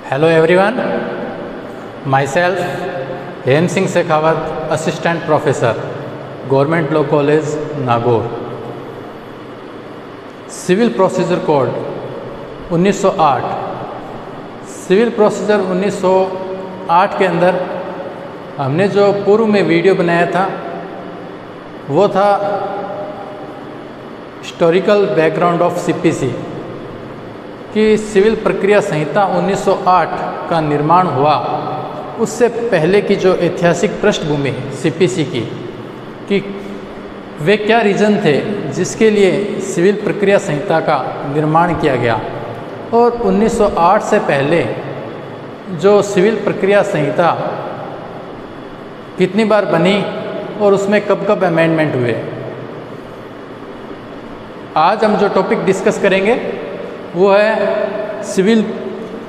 Hello everyone, myself Hem Singh Shekhawat, assistant professor, government law college Nagaur. Civil procedure code 1908, civil procedure 1908 के अंदर हमने जो पूर्व में वीडियो बनाया था वो था हिस्टोरिकल बैकग्राउंड ऑफ सीपीसी कि सिविल प्रक्रिया संहिता 1908 का निर्माण हुआ उससे पहले की जो ऐतिहासिक पृष्ठभूमि है सीपीसी की कि वे क्या रीज़न थे जिसके लिए सिविल प्रक्रिया संहिता का निर्माण किया गया, और 1908 से पहले जो सिविल प्रक्रिया संहिता कितनी बार बनी और उसमें कब कब अमेंडमेंट हुए। आज हम जो टॉपिक डिस्कस करेंगे वो है सिविल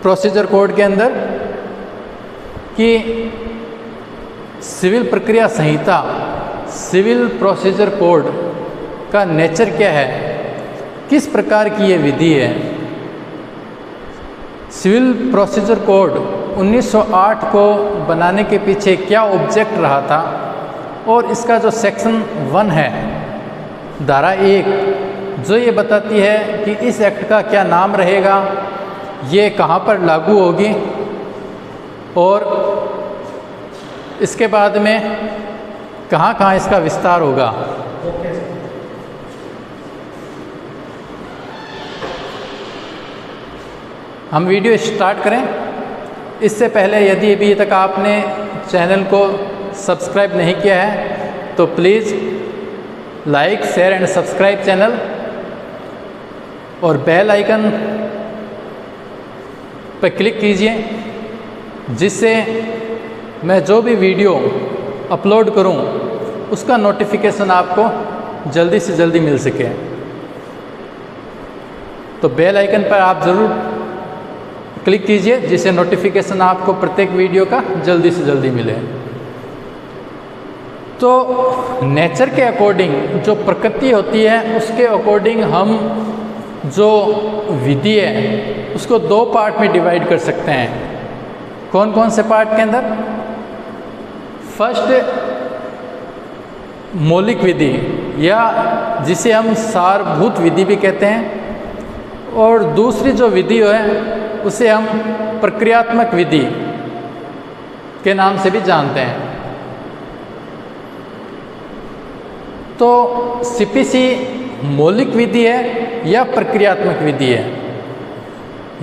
प्रोसीजर कोड के अंदर कि सिविल प्रक्रिया संहिता, सिविल प्रोसीजर कोड का नेचर क्या है, किस प्रकार की ये विधि है। सिविल प्रोसीजर कोड 1908 को बनाने के पीछे क्या ऑब्जेक्ट रहा था, और इसका जो सेक्शन 1 है, धारा 1, जो ये बताती है कि इस एक्ट का क्या नाम रहेगा, ये कहाँ पर लागू होगी, और इसके बाद में कहाँ कहाँ इसका विस्तार होगा। हम वीडियो स्टार्ट करें इससे पहले यदि अभी तक आपने चैनल को सब्सक्राइब नहीं किया है तो please like, share and subscribe channel, और बेल आइकन पर क्लिक कीजिए जिससे मैं जो भी वीडियो अपलोड करूं उसका नोटिफिकेशन आपको जल्दी से जल्दी मिल सके। तो बेल आइकन पर आप ज़रूर क्लिक कीजिए जिससे नोटिफिकेशन आपको प्रत्येक वीडियो का जल्दी से जल्दी मिले। तो नेचर के अकॉर्डिंग, जो प्रकृति होती है उसके अकॉर्डिंग हम जो विधि है उसको 2 पार्ट में डिवाइड कर सकते हैं। कौन कौन से पार्ट के अंदर? फर्स्ट मौलिक विधि, या जिसे हम सारभूत विधि भी कहते हैं, और दूसरी जो विधि है उसे हम प्रक्रियात्मक विधि के नाम से भी जानते हैं। तो सीपीसी मौलिक विधि है या प्रक्रियात्मक विधि है,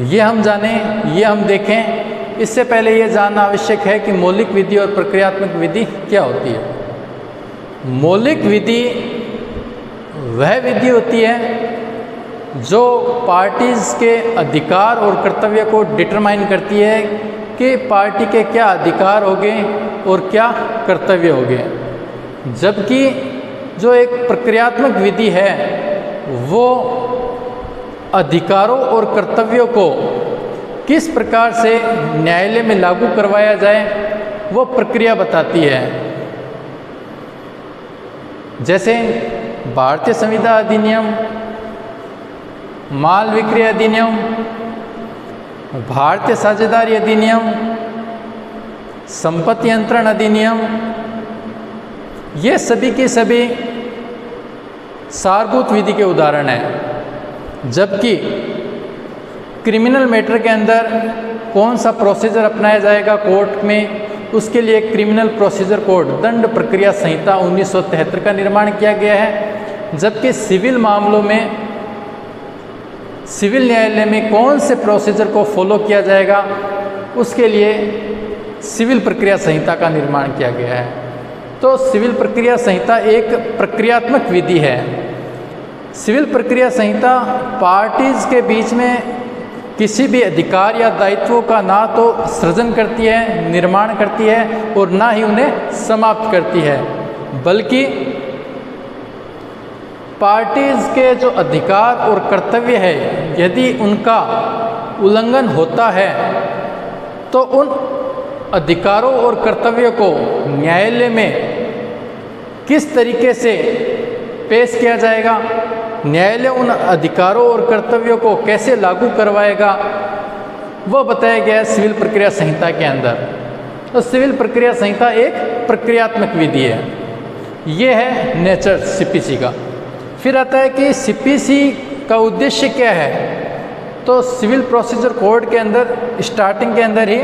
ये हम जानें, ये हम देखें। इससे पहले ये जानना आवश्यक है कि मौलिक विधि और प्रक्रियात्मक विधि क्या होती है। मौलिक विधि वह विधि होती है जो पार्टीज़ के अधिकार और कर्तव्य को डिटरमाइन करती है कि पार्टी के क्या अधिकार होंगे और क्या कर्तव्य होंगे, जबकि जो एक प्रक्रियात्मक विधि है वो अधिकारों और कर्तव्यों को किस प्रकार से न्यायालय में लागू करवाया जाए वो प्रक्रिया बताती है। जैसे भारतीय संविदा अधिनियम, माल विक्रय अधिनियम, भारतीय साझेदारी अधिनियम, संपत्ति नियंत्रण अधिनियम, ये सभी के सभी सारभूत विधि के उदाहरण हैं। जबकि क्रिमिनल मैटर के अंदर कौन सा प्रोसीजर अपनाया जाएगा कोर्ट में, उसके लिए क्रिमिनल प्रोसीजर कोड, दंड प्रक्रिया संहिता 1973 का निर्माण किया गया है। जबकि सिविल मामलों में, सिविल न्यायालय में कौन से प्रोसीजर को फॉलो किया जाएगा उसके लिए सिविल प्रक्रिया संहिता का निर्माण किया गया है। तो सिविल प्रक्रिया संहिता एक प्रक्रियात्मक विधि है। सिविल प्रक्रिया संहिता पार्टीज़ के बीच में किसी भी अधिकार या दायित्वों का ना तो सृजन करती है, निर्माण करती है, और ना ही उन्हें समाप्त करती है, बल्कि पार्टीज़ के जो अधिकार और कर्तव्य है यदि उनका उल्लंघन होता है तो उन अधिकारों और कर्तव्यों को न्यायालय में किस तरीके से पेश किया जाएगा, न्यायालय उन अधिकारों और कर्तव्यों को कैसे लागू करवाएगा, वो बताया गया है सिविल प्रक्रिया संहिता के अंदर। तो सिविल प्रक्रिया संहिता एक प्रक्रियात्मक विधि है, ये है नेचर सीपीसी का। फिर आता है कि सीपीसी का उद्देश्य क्या है। तो सिविल प्रोसीजर कोड के अंदर स्टार्टिंग के अंदर ही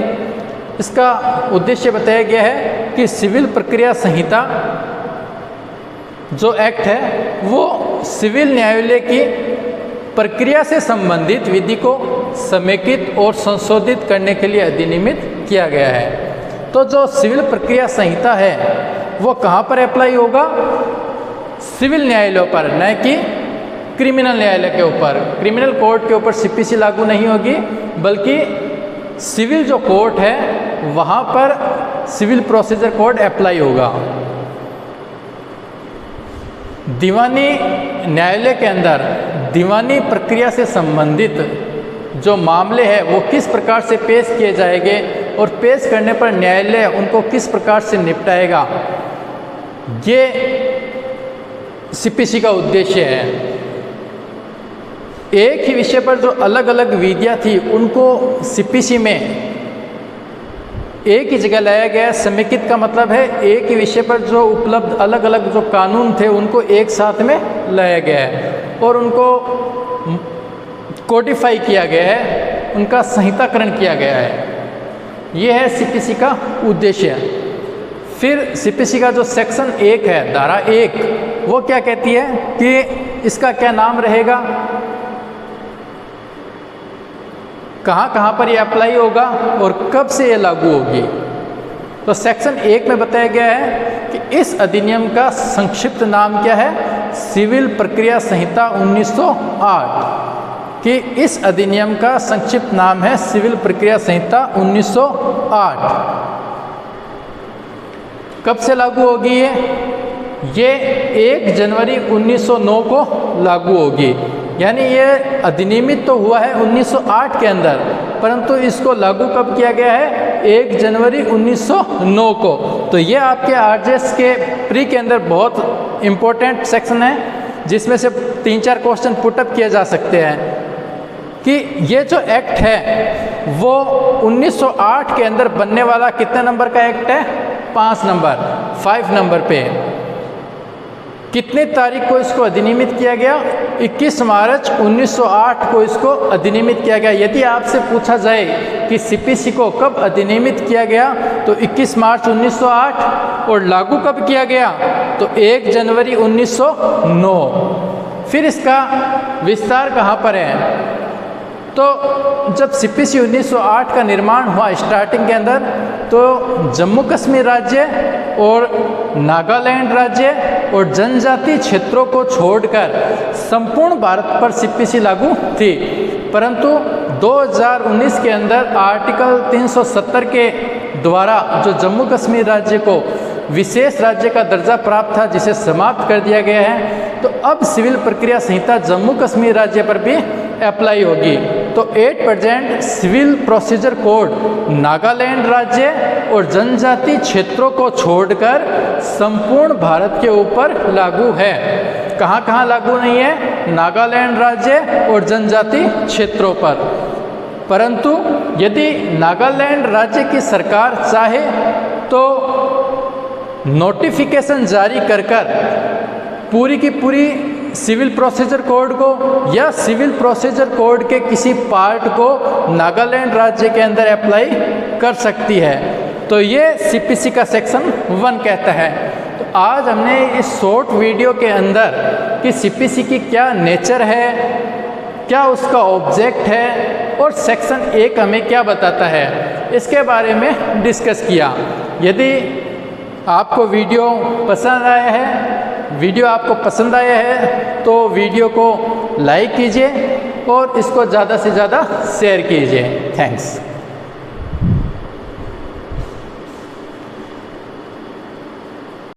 इसका उद्देश्य बताया गया है कि सिविल प्रक्रिया संहिता जो एक्ट है वो सिविल न्यायालय की प्रक्रिया से संबंधित विधि को समेकित और संशोधित करने के लिए अधिनियमित किया गया है। तो जो सिविल प्रक्रिया संहिता है वो कहाँ पर अप्लाई होगा? सिविल न्यायालयों पर, न कि क्रिमिनल न्यायालय के ऊपर। क्रिमिनल कोर्ट के ऊपर सीपीसी लागू नहीं होगी, बल्कि सिविल जो कोर्ट है वहाँ पर सिविल प्रोसीजर कोड अप्लाई होगा। दीवानी न्यायालय के अंदर दीवानी प्रक्रिया से संबंधित जो मामले हैं वो किस प्रकार से पेश किए जाएंगे और पेश करने पर न्यायालय उनको किस प्रकार से निपटाएगा, ये सीपीसी का उद्देश्य है। एक ही विषय पर जो अलग अलग विधियाँ थी उनको सीपीसी में एक ही जगह लाया गया है। समेकित का मतलब है एक ही विषय पर जो उपलब्ध अलग अलग जो कानून थे उनको एक साथ में लाया गया है और उनको कोडिफाई किया गया है, उनका संहिताकरण किया गया है। ये है सीपीसी का उद्देश्य। फिर सीपीसी का जो सेक्शन 1 है, धारा 1, वो क्या कहती है कि इसका क्या नाम रहेगा, कहाँ कहाँ पर ये अप्लाई होगा और कब से ये लागू होगी। तो सेक्शन 1 में बताया गया है कि इस अधिनियम का संक्षिप्त नाम क्या है? सिविल प्रक्रिया संहिता 1908। कि इस अधिनियम का संक्षिप्त नाम है सिविल प्रक्रिया संहिता 1908। कब से लागू होगी ये 1 जनवरी 1909 को लागू होगी। यानी ये अधिनियमित तो हुआ है 1908 के अंदर, परंतु इसको लागू कब किया गया है? 1 जनवरी 1909 को। तो ये आपके आरजेएस के प्री के अंदर बहुत इम्पोर्टेंट सेक्शन है, जिसमें से 3-4 क्वेश्चन पुटअप किए जा सकते हैं कि ये जो एक्ट है वो 1908 के अंदर बनने वाला कितने नंबर का एक्ट है? 5 नंबर पे। कितने तारीख को इसको अधिनियमित किया गया? 21 मार्च 1908 को इसको अधिनियमित किया गया। यदि आपसे पूछा जाए कि सीपीसी को कब अधिनियमित किया गया तो 21 मार्च 1908, और लागू कब किया गया तो 1 जनवरी 1909। फिर इसका विस्तार कहाँ पर है? तो जब सीपीसी 1908 का निर्माण हुआ स्टार्टिंग के अंदर, तो जम्मू कश्मीर राज्य और नागालैंड राज्य और जनजातीय क्षेत्रों को छोड़कर संपूर्ण भारत पर सीपीसी लागू थी। परंतु 2019 के अंदर आर्टिकल 370 के द्वारा जो जम्मू कश्मीर राज्य को विशेष राज्य का दर्जा प्राप्त था, जिसे समाप्त कर दिया गया है। तो अब सिविल प्रक्रिया संहिता जम्मू कश्मीर राज्य पर भी अप्लाई होगी। तो at present civil procedure code Nagaland राज्य और जनजातीय क्षेत्रों को छोड़कर संपूर्ण भारत के ऊपर लागू है। कहाँ कहाँ लागू नहीं है? नागालैंड राज्य और जनजातीय क्षेत्रों पर। परंतु यदि नागालैंड राज्य की सरकार चाहे तो नोटिफिकेशन जारी कर पूरी की पूरी सिविल प्रोसीजर कोड को या सिविल प्रोसीजर कोड के किसी पार्ट को नागालैंड राज्य के अंदर अप्लाई कर सकती है। तो ये सीपीसी का सेक्शन 1 कहता है। तो आज हमने इस शॉर्ट वीडियो के अंदर कि सीपीसी की क्या नेचर है, क्या उसका ऑब्जेक्ट है और सेक्शन 1 हमें क्या बताता है, इसके बारे में डिस्कस किया। यदि आपको वीडियो पसंद आया है तो वीडियो को लाइक कीजिए और इसको ज़्यादा से ज़्यादा शेयर कीजिए। थैंक्स।